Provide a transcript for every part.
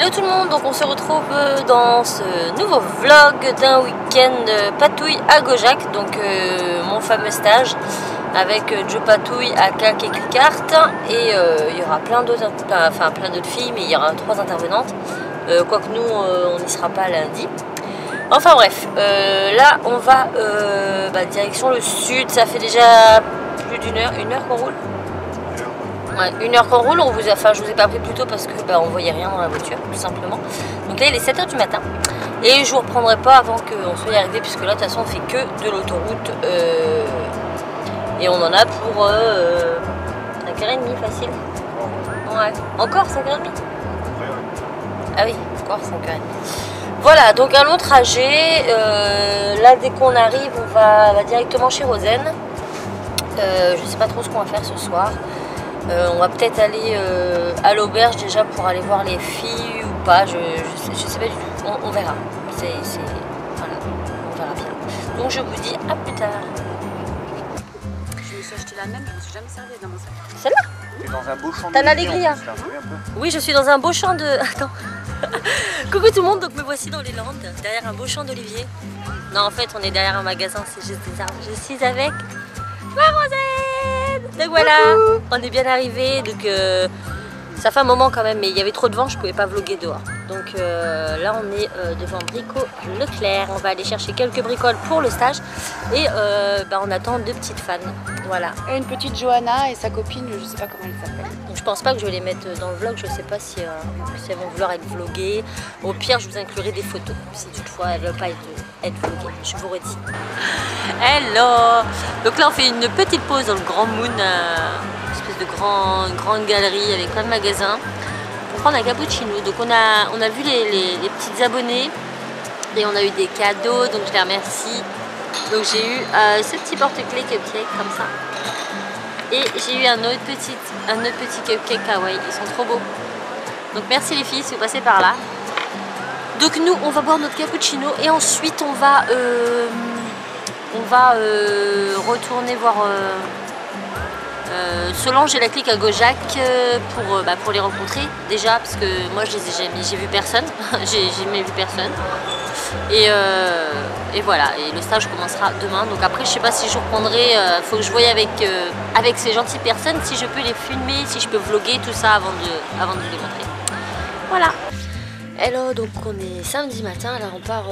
Hello tout le monde, donc on se retrouve dans ce nouveau vlog d'un week-end patouille à Gaujac, donc mon fameux stage avec Joe Patouille, Aka et Clicart, et il y aura plein d'autres filles, mais il y aura 3 intervenantes, quoique nous on n'y sera pas lundi. Enfin bref, là on va direction le sud, ça fait déjà plus d'une heure qu'on roule. Ouais, 1 heure qu'on roule, je vous ai pas pris plus tôt parce que on voyait rien dans la voiture, tout simplement. Donc là il est 7 h du matin et je vous reprendrai pas avant qu'on soit arrivé, puisque là de toute façon on fait que de l'autoroute et on en a pour 5h30 facile. Ouais, encore 5h30. Ah oui, encore 5h30. Voilà, donc un long trajet. Là dès qu'on arrive on va directement chez Rosen. Je sais pas trop ce qu'on va faire ce soir. On va peut-être aller à l'auberge déjà pour aller voir les filles ou pas, je sais pas du tout, on verra. Voilà, on verra bien. Donc je vous dis à plus tard. Je me suis acheté la même, je me suis jamais servie dans mon sac. Celle-là? T'es dans un beau champ T'as de l'allégria. hein. Oui, je suis dans un beau champ de... Attends. Coucou tout le monde, donc me voici dans les Landes, derrière un beau champ d'olivier. Non, en fait, on est derrière un magasin, c'est juste des arbres. Je suis avec ma Rosette. Donc voilà, on est bien arrivé. Donc ça fait un moment quand même, mais il y avait trop de vent, je pouvais pas vlogger dehors. Donc là, on est devant Brico Leclerc. On va aller chercher quelques bricoles pour le stage et on attend 2 petites fans. Voilà. Et une petite Johanna et sa copine, je sais pas comment elle s'appelle. Donc je pense pas que je vais les mettre dans le vlog, je sais pas si elles vont vouloir être vloguées. Au pire, je vous inclurai des photos si toutefois elles veulent pas être vloguées, je vous redis. Hello. Donc là on fait une petite pause dans le Grand Moon, une espèce de grande galerie avec plein de magasins pour prendre un cappuccino. Donc on a vu les petites abonnées et on a eu des cadeaux, donc je les remercie. Donc j'ai eu ce petit porte-clés cupcake comme ça. Et j'ai eu un autre petit cupcake kawaii, ils sont trop beaux. Donc merci les filles si vous passez par là. Donc nous on va boire notre cappuccino et ensuite on va retourner voir Solange et la clique à Gaujac pour les rencontrer déjà, parce que moi je les ai jamais, j'ai vu personne, j'ai jamais vu personne. Et voilà, et le stage commencera demain. Donc après je sais pas si je reprendrai, faut que je voie avec ces gentilles personnes si je peux les filmer, si je peux vlogger tout ça avant de vous les montrer. Voilà. Hello, donc on est samedi matin, là on part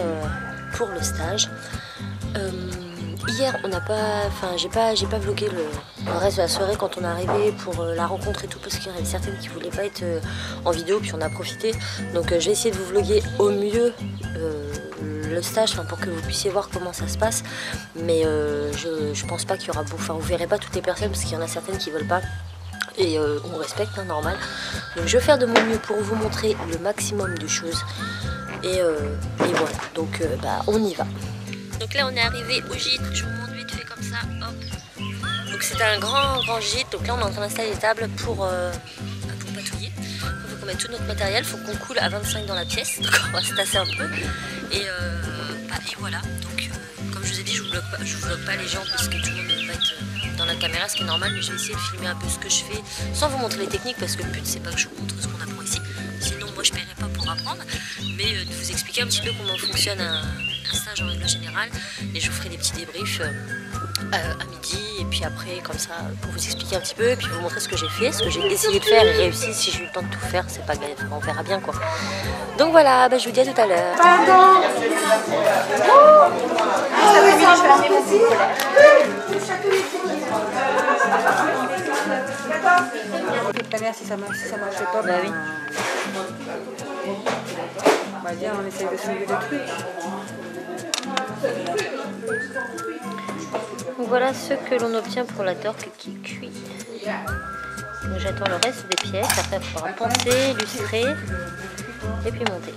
pour le stage. Hier on n'a pas, j'ai pas vlogué le reste de la soirée quand on est arrivé pour la rencontre et tout, parce qu'il y en avait certaines qui voulaient pas être en vidéo, puis on a profité. Donc je vais essayer de vous vloguer au mieux le stage, pour que vous puissiez voir comment ça se passe. Mais je pense pas qu'il y aura beaucoup, vous verrez pas toutes les personnes parce qu'il y en a certaines qui veulent pas. Et on respecte, normal. Donc je vais faire de mon mieux pour vous montrer le maximum de choses. Et voilà, donc on y va. Donc là on est arrivé au gîte, je vous montre vite fait comme ça, hop. Donc c'est un grand gîte, donc là on est en train d'installer les tables pour patouiller. Il faut qu'on mette tout notre matériel, il faut qu'on coule à 25 dans la pièce, donc on va se tasser un peu. Et voilà, donc comme je vous ai dit, je vous vlog pas les gens parce que tout le monde ne veut pas être dans la caméra, ce qui est normal, mais je vais essayer de filmer un peu ce que je fais sans vous montrer les techniques, parce que le but c'est pas que je vous montre ce qu'on apprend ici, sinon moi je paierai pas pour apprendre, mais de vous expliquer un petit peu comment fonctionne un stage en règle générale, et je vous ferai des petits débriefs à midi, et puis après comme ça pour vous expliquer un petit peu et puis vous montrer ce que j'ai fait, ce que j'ai essayé de faire et réussi. Si j'ai eu le temps de tout faire, c'est pas grave, on verra bien quoi. Donc voilà, je vous dis à tout à l'heure. Pardon. Ta mère, si ça marchait pas, oui. On va dire, on essaye de soulever le truc. Donc voilà ce que l'on obtient pour la torque qui cuit. Donc j'attends le reste des pièces, après il faudra poncer, illustrer et puis monter.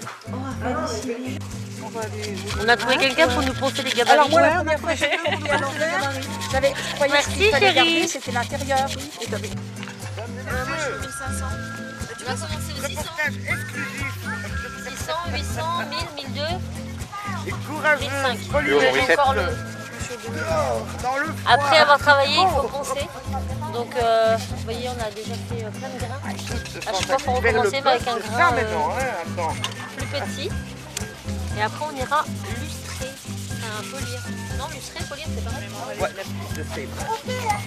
On a trouvé quelqu'un pour nous poncer les gabarits. Alors moi, la première fois, j'ai vu, vous allez merci chérie. C'était l'intérieur. Moi je suis 1500. Tu vas commencer au 600. 600, 800, 1000, 1002. Et courageux, 1005. volume. J'ai encore le... Après avoir travaillé, il faut poncer. Donc, vous voyez, on a déjà fait plein de grains. À chaque fois, il faut recommencer avec un grain plus petit. Et après, on ira lustrer, polir. Non, lustrer, polir, c'est pas mal. Ouais,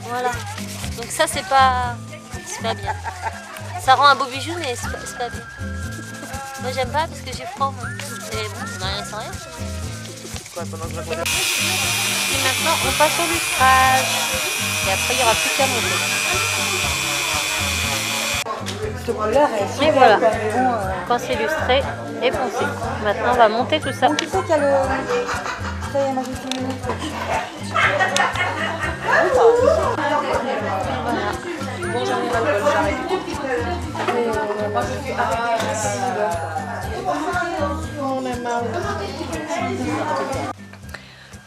voilà. Donc ça, c'est pas bien. Ça rend un beau bijou, mais c'est pas bien. Moi, j'aime pas parce que j'ai froid. Moi. Et bon, on n'a rien sans rien. Et maintenant, on passe au lustrage. Et après, il n'y aura plus qu'à monter. Et voilà. Quand c'est lustré et poncé. Maintenant, on va monter tout ça. Qui c'est qu'il y a le... Ça y est, moi j'ai fini le truc.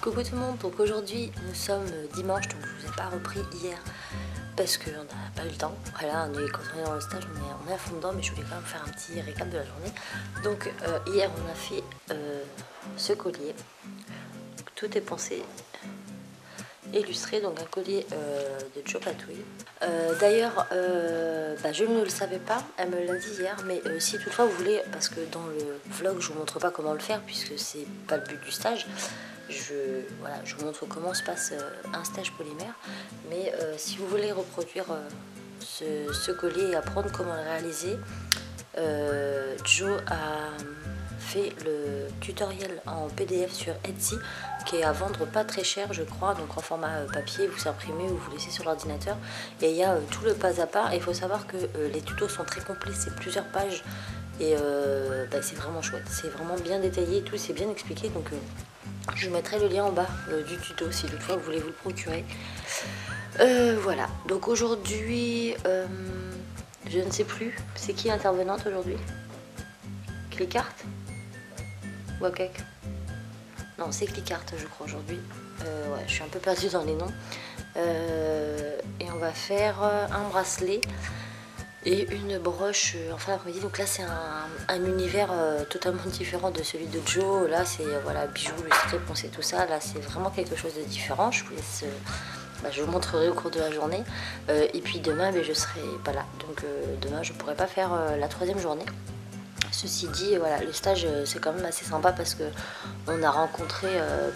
Coucou tout le monde, donc aujourd'hui nous sommes dimanche, donc je vous ai pas repris hier parce qu'on n'a pas eu le temps. Voilà, quand on est dans le stage, on est à fond dedans, mais je voulais quand même faire un petit récap de la journée. Donc hier on a fait ce collier, tout est pensé, illustré, donc un collier de Joe Patouille. D'ailleurs, je ne le savais pas, elle me l'a dit hier, mais si toutefois vous voulez, parce que dans le vlog je vous montre pas comment le faire puisque c'est pas le but du stage. Je vous montre comment se passe un stage polymère, mais si vous voulez reproduire ce collier et apprendre comment le réaliser, Joe a fait le tutoriel en PDF sur Etsy qui est à vendre pas très cher je crois, donc en format papier, vous imprimez ou vous laissez sur l'ordinateur et il y a tout le pas à pas. Et il faut savoir que les tutos sont très complets, c'est plusieurs pages et c'est vraiment chouette, c'est vraiment bien détaillé, tout c'est bien expliqué, donc je vous mettrai le lien en bas du tuto si toutefois vous voulez vous le procurer. Voilà, donc aujourd'hui je ne sais plus, c'est qui l'intervenante aujourd'hui? Clickart? Wakek? Non, c'est Clickart je crois aujourd'hui. Ouais, je suis un peu perdue dans les noms. Et on va faire un bracelet et une broche en fin d'après-midi. Donc là c'est un univers totalement différent de celui de Joe. Là c'est voilà, bijoux, lustré, poncé, tout ça. Là c'est vraiment quelque chose de différent. Je vous laisse, je vous montrerai au cours de la journée. Et puis demain je serai pas là. Donc demain je pourrai pas faire la troisième journée. Ceci dit, voilà, le stage c'est quand même assez sympa parce que on a rencontré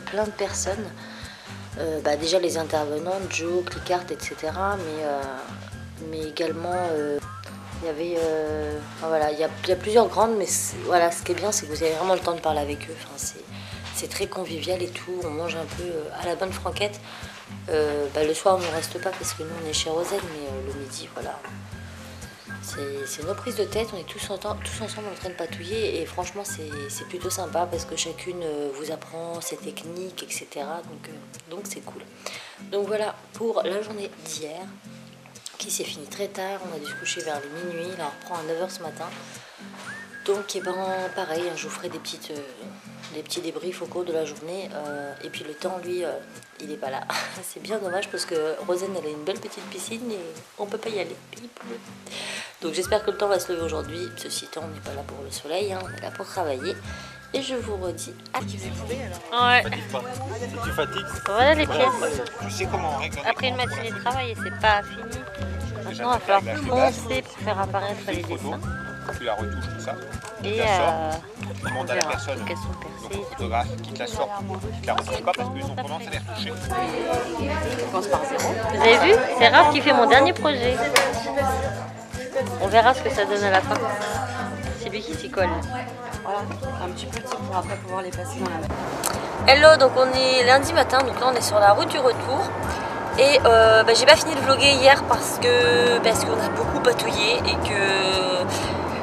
plein de personnes. Déjà les intervenants, Joe, Clickart, etc. Mais également il y avait voilà, il y a plusieurs grandes, mais voilà, ce qui est bien c'est que vous avez vraiment le temps de parler avec eux. Enfin, c'est très convivial et tout, on mange un peu à la bonne franquette. Le soir on ne reste pas parce que nous on est chez Roselle, mais le midi voilà, c'est nos prises de tête, on est tous ensemble en train de patouiller et franchement c'est plutôt sympa parce que chacune vous apprend ses techniques, etc. Donc c'est cool. Donc voilà pour la journée d'hier qui s'est finie très tard, on a dû se coucher vers les minuit, là on reprend à 9 h ce matin. Donc pareil, je vous ferai des petits débriefs au cours de la journée. Et puis le temps, lui, il n'est pas là. C'est bien dommage parce que Rosen, elle a une belle petite piscine et on peut pas y aller. Il pleut. Donc j'espère que le temps va se lever aujourd'hui. Ceci étant, on n'est pas là pour le soleil, hein, on est là pour travailler. Et je vous redis à Ouais. Tu fatigues. Voilà les pièces. Tu sais comment on règle. Après une matinée de travail, c'est pas fini. Maintenant, il va falloir poncer pour faire apparaître les dessins. Tu la retouches, tout ça. Et tu demandes à la personne, qu'elles sont percées, donc au photographe, qui te la sort, qui te la retouche pas parce qu'ils ont tendance à les retoucher. On commence par 0. Vous avez vu? C'est Raph qui fait mon dernier projet. On verra ce que ça donne à la fin. C'est lui qui s'y colle. Voilà, un petit peu pour après pouvoir les passer dans la main. Hello, donc on est lundi matin, donc là on est sur la route du retour. Et j'ai pas fini de vlogger hier parce qu'on a beaucoup patouillé et que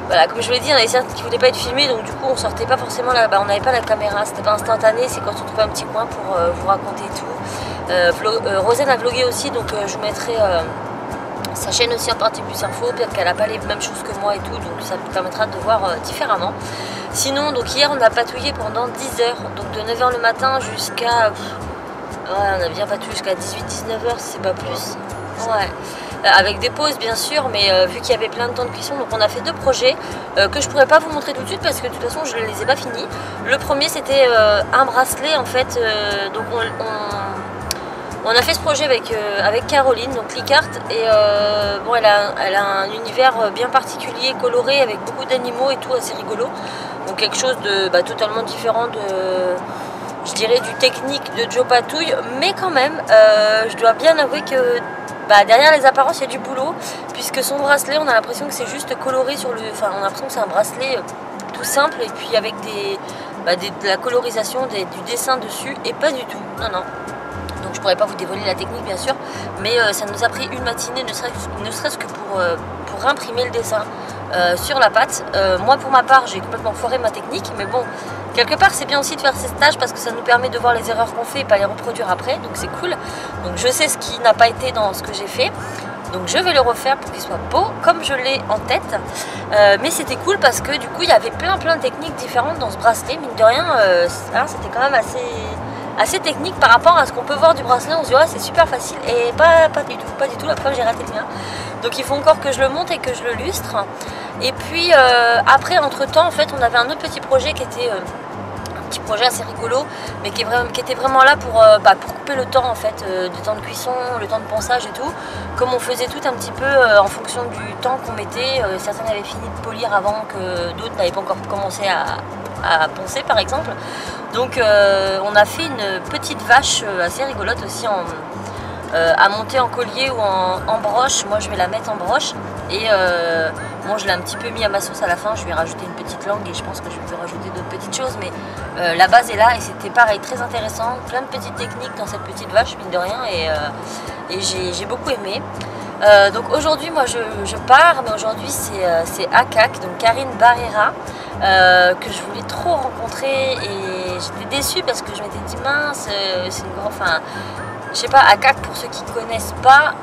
voilà, comme je vous l'ai dit, il y en avait certains qui voulaient pas être filmés, donc du coup on sortait pas forcément là, on n'avait pas la caméra, c'était pas instantané, c'est quand on trouve un petit coin pour vous raconter tout. Rosen a vlogué aussi, donc je vous mettrai sa chaîne aussi en partie plus info, peut-être qu'elle a pas les mêmes choses que moi et tout, donc ça vous permettra de voir différemment. Sinon, donc hier on a patouillé pendant 10 h, donc de 9 h le matin jusqu'à... Ouais, on a bien patouillé jusqu'à 18-19 h, c'est pas plus. Ouais. Avec des pauses bien sûr, mais vu qu'il y avait plein de temps de cuisson, donc on a fait deux projets que je pourrais pas vous montrer tout de suite parce que de toute façon je ne les ai pas finis. Le premier c'était un bracelet en fait, donc On a fait ce projet avec Caroline, donc Licart, et bon, elle a un univers bien particulier, coloré, avec beaucoup d'animaux et tout, assez rigolo. Donc quelque chose de totalement différent de, je dirais, du technique de Joe Patouille, mais quand même, je dois bien avouer que derrière les apparences, il y a du boulot, puisque son bracelet, on a l'impression que c'est juste coloré sur le... Enfin, on a l'impression que c'est un bracelet tout simple, et puis avec de la colorisation, du dessin dessus, et pas du tout, non. Donc je pourrais pas vous dévoiler la technique bien sûr, mais ça nous a pris une matinée, ne serait-ce que pour imprimer le dessin sur la pâte. Moi pour ma part j'ai complètement foiré ma technique, mais bon, quelque part c'est bien aussi de faire ces stages parce que ça nous permet de voir les erreurs qu'on fait et pas les reproduire après, donc c'est cool. Donc je sais ce qui n'a pas été dans ce que j'ai fait. Donc je vais le refaire pour qu'il soit beau comme je l'ai en tête, mais c'était cool parce que du coup il y avait plein de techniques différentes dans ce bracelet, mine de rien, c'était quand même assez technique par rapport à ce qu'on peut voir du bracelet. On se dit ouais, c'est super facile, et pas du tout, la preuve j'ai raté le mien. Donc il faut encore que je le monte et que je le lustre. Et puis après, entre temps en fait, on avait un autre petit projet qui était un petit projet assez rigolo, mais qui était vraiment là pour couper le temps en fait, du temps de cuisson, le temps de ponçage et tout, comme on faisait tout un petit peu en fonction du temps qu'on mettait. Certaines avaient fini de polir avant que d'autres n'avaient pas encore commencé à poncer par exemple. Donc on a fait une petite vache assez rigolote aussi à monter en collier ou en broche. Moi je vais la mettre en broche, et bon, je l'ai un petit peu mis à ma sauce à la fin. Je lui ai rajouté une petite langue et je pense que je peux rajouter d'autres petites choses, mais la base est là, et c'était pareil, très intéressant, plein de petites techniques dans cette petite vache, mine de rien, et j'ai beaucoup aimé. Donc aujourd'hui moi je pars, mais aujourd'hui c'est ACAC, donc Karine Barrera, que je voulais trop rencontrer, et j'étais déçue parce que je m'étais dit mince, c'est une grande... Enfin, je sais pas, ACAC pour ceux qui ne connaissent pas,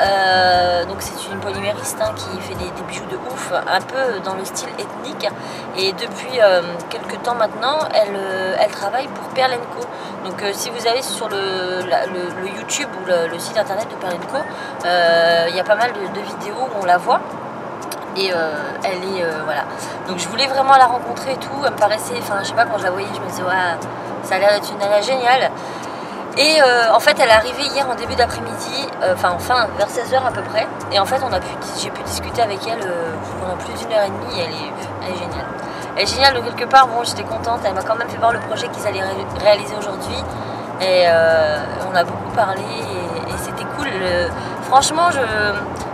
donc c'est une polymériste qui fait des bijoux de ouf, un peu dans le style ethnique, et depuis quelques temps maintenant elle travaille pour Perle & Co. Donc si vous allez sur le YouTube ou le site internet de Perle & Co, il y a pas mal de vidéos où on la voit, et elle est voilà. Donc je voulais vraiment la rencontrer et tout, elle me paraissait, enfin je sais pas, quand je la voyais je me disais ouais, ça a l'air d'être une nana géniale. Et en fait elle est arrivée hier en début d'après-midi, enfin vers 16h à peu près, et en fait j'ai pu discuter avec elle pendant plus d'1 heure et demie, et elle est géniale. Elle est géniale, donc quelque part, bon, j'étais contente, elle m'a quand même fait voir le projet qu'ils allaient réaliser aujourd'hui, et on a beaucoup parlé, et c'était cool. Franchement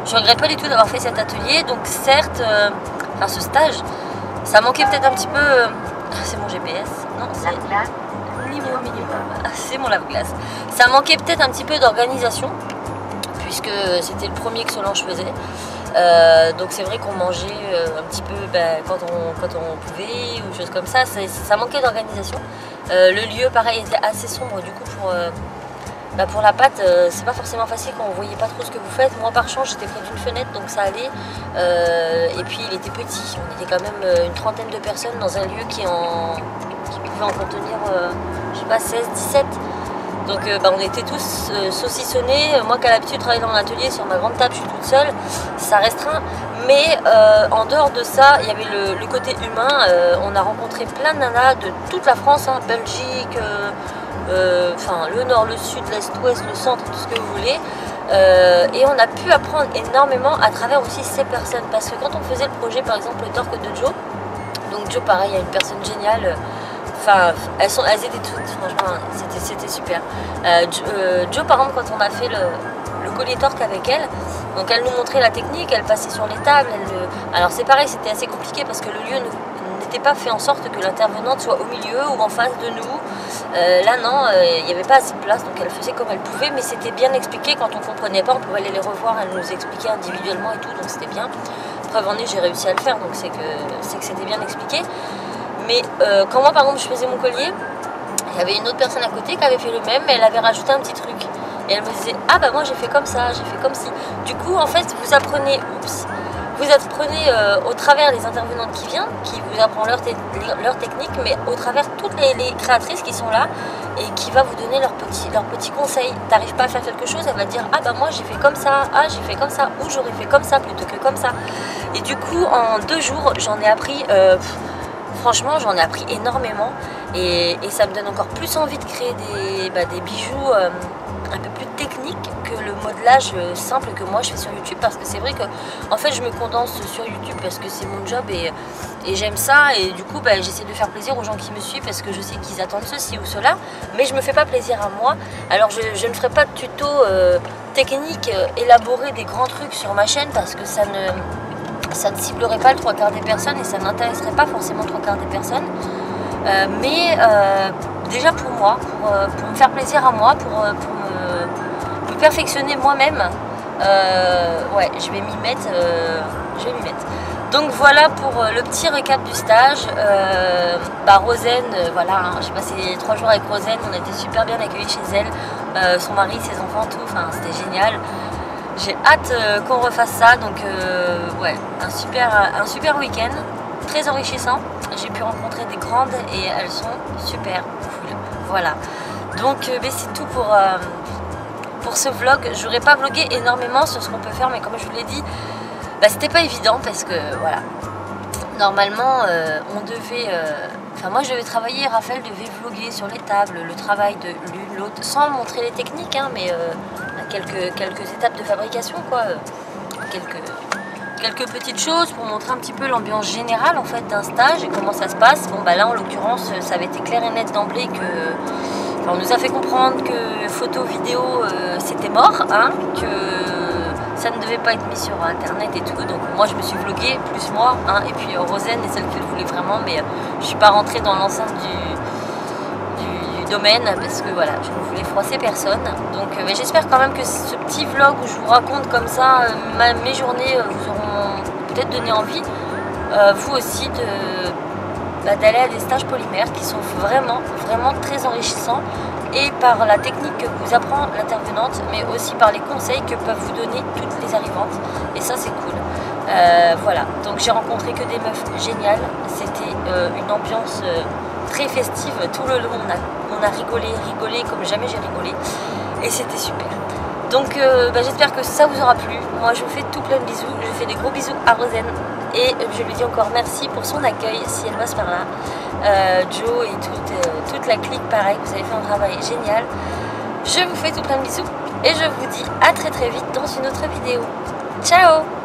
je regrette pas du tout d'avoir fait cet atelier. Donc certes, ce stage, ça manquait peut-être un petit peu, c'est mon GPS, non c'est c'est mon lave-glace. Ça manquait peut-être un petit peu d'organisation, puisque c'était le premier que Solange faisait. Donc c'est vrai qu'on mangeait un petit peu quand on pouvait, ou choses comme ça. Ça manquait d'organisation. Le lieu pareil était assez sombre, du coup pour la pâte c'est pas forcément facile quand on voyait pas trop ce que vous faites. Moi par chance j'étais près d'une fenêtre, donc ça allait, et puis il était petit, on était quand même une trentaine de personnes dans un lieu qui pouvait en contenir je sais pas 16-17. Donc on était tous saucissonnés. Moi qui a l'habitude de travailler dans l'atelier, sur ma grande table je suis toute seule, ça restreint. Mais en dehors de ça, il y avait le côté humain. On a rencontré plein de nanas de toute la France, Belgique, le nord, le sud, l'est, l'ouest, le centre, tout ce que vous voulez. Et on a pu apprendre énormément à travers aussi ces personnes. Parce que quand on faisait le projet, par exemple le torque de Joe, donc Joe pareil, il y a une personne géniale. Enfin, elles étaient toutes, franchement, c'était super. Joe, par exemple, quand on a fait le collier torque avec elle, donc elle nous montrait la technique, elle passait sur les tables. Alors c'est pareil, c'était assez compliqué parce que le lieu n'était pas fait en sorte que l'intervenante soit au milieu ou en face de nous. Là non, il n'y avait pas assez de place, donc elle faisait comme elle pouvait, mais c'était bien expliqué. Quand on ne comprenait pas, on pouvait aller les revoir, elle nous expliquait individuellement et tout, donc c'était bien. Preuve en est, j'ai réussi à le faire, donc c'est que c'était bien expliqué. Mais quand moi par exemple je faisais mon collier, il y avait une autre personne à côté qui avait fait le même, mais elle avait rajouté un petit truc. Et elle me disait ah bah moi j'ai fait comme ça, j'ai fait comme ci. Du coup en fait vous apprenez au travers des intervenantes qui viennent, qui vous apprennent leur technique, mais au travers toutes les créatrices qui sont là et qui va vous donner leurs petits conseils. T'arrives pas à faire quelque chose, elle va dire ah bah moi j'ai fait comme ça, ah j'ai fait comme ça, ou j'aurais fait comme ça plutôt que comme ça. Et du coup en 2 jours j'en ai appris. Franchement, j'en ai appris énormément, et ça me donne encore plus envie de créer des bijoux un peu plus technique que le modelage simple que moi je fais sur YouTube, parce que c'est vrai que en fait je me condense sur YouTube parce que c'est mon job et j'aime ça, et du coup j'essaie de faire plaisir aux gens qui me suivent parce que je sais qu'ils attendent ceci ou cela, mais je me fais pas plaisir à moi. Alors je ne ferai pas de tuto technique élaboré des grands trucs sur ma chaîne parce que ça ne ciblerait pas le 3/4 des personnes et ça n'intéresserait pas forcément le 3/4 des personnes. Mais déjà pour moi, pour me faire plaisir à moi, pour me perfectionner moi-même, ouais, je vais m'y mettre. Donc voilà pour le petit récap du stage. Rosen, voilà, hein, j'ai passé 3 jours avec Rosen, on a été super bien accueillis chez elle, son mari, ses enfants, tout, enfin c'était génial. J'ai hâte qu'on refasse ça, donc ouais, un super week-end, très enrichissant. J'ai pu rencontrer des grandes et elles sont super cool. Voilà, donc c'est tout pour ce vlog. J'aurais pas vlogué énormément sur ce qu'on peut faire, mais comme je vous l'ai dit, c'était pas évident parce que voilà, normalement on devait, moi je devais travailler, Raphaël devait vloguer sur les tables, le travail de l'une l'autre, sans montrer les techniques, hein, mais quelques étapes de fabrication, quoi, quelques petites choses pour montrer un petit peu l'ambiance générale en fait d'un stage et comment ça se passe. Bon là en l'occurrence ça avait été clair et net d'emblée que on nous a fait comprendre que photo vidéo c'était mort, hein, que ça ne devait pas être mis sur internet et tout, donc moi je me suis vloguée, plus moi, hein, et puis Rosen est celle qui le voulait vraiment, mais je suis pas rentrée dans l'enceinte du domaine parce que voilà, je ne voulais froisser personne. Donc j'espère quand même que ce petit vlog où je vous raconte comme ça mes journées vous auront peut-être donné envie, vous aussi, d'aller à des stages polymères qui sont vraiment très enrichissants, et par la technique que vous apprend l'intervenante, mais aussi par les conseils que peuvent vous donner toutes les arrivantes, et ça c'est cool. Voilà, donc j'ai rencontré que des meufs géniales, c'était une ambiance très festive tout le long, on a rigolé comme jamais j'ai rigolé, et c'était super. Donc j'espère que ça vous aura plu. Moi je vous fais tout plein de bisous, je fais des gros bisous à Rosen, et je lui dis encore merci pour son accueil si elle passe par là. Joe et toute la clique, pareil, vous avez fait un travail génial. Je vous fais tout plein de bisous et je vous dis à très vite dans une autre vidéo. Ciao!